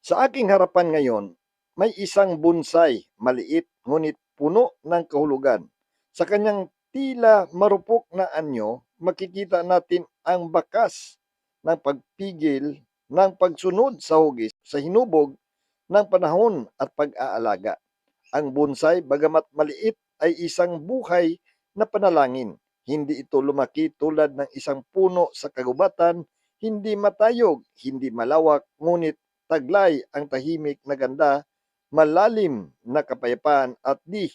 Sa aking harapan ngayon, may isang bonsai, maliit ngunit puno ng kahulugan. Sa kanyang tila marupok na anyo, makikita natin ang bakas ng pagpigil ng pagsunod sa hugis sa hinubog ng panahon at pag-aalaga. Ang bonsai, bagamat maliit, ay isang buhay na panalangin. Hindi ito lumaki tulad ng isang puno sa kagubatan, hindi matayog, hindi malawak, ngunit taglay ang tahimik na ganda, malalim na kapayapaan at di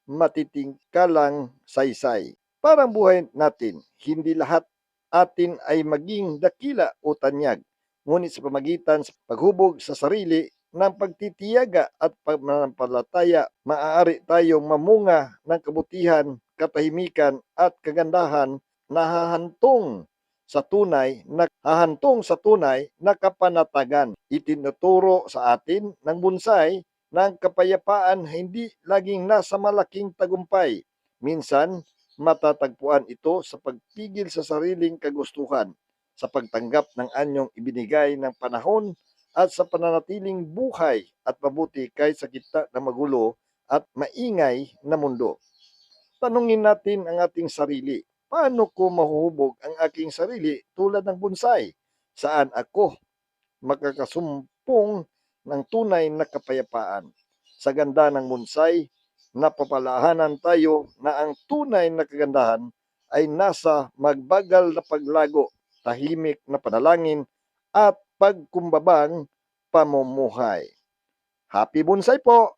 matitingkalang saysay. Parang buhay natin, hindi lahat atin ay maging dakila o tanyag, ngunit sa pamagitan sa paghubog sa sarili ng pagtitiyaga at pananampalataya, maaari tayong mamunga ng kabutihan, katahimikan at kagandahan na hahantong sa tunay na kapanatagan. Itinuturo sa atin ng bonsai na ang kapayapaan hindi laging nasa malaking tagumpay. Minsan, matatagpuan ito sa pagpigil sa sariling kagustuhan, sa pagtanggap ng anyong ibinigay ng panahon at sa pananatiling buhay at mabuti kahit sa gitna ng magulo at maingay na mundo. Tanungin natin ang ating sarili, paano ko mahuhubog ang aking sarili tulad ng bonsai? Saan ako makakasumpong ng tunay na kapayapaan? Sa ganda ng bonsai, napapalahanan tayo na ang tunay na kagandahan ay nasa magbagal na paglago, tahimik na panalangin at pagkumbabang pamumuhay. Happy bonsai po!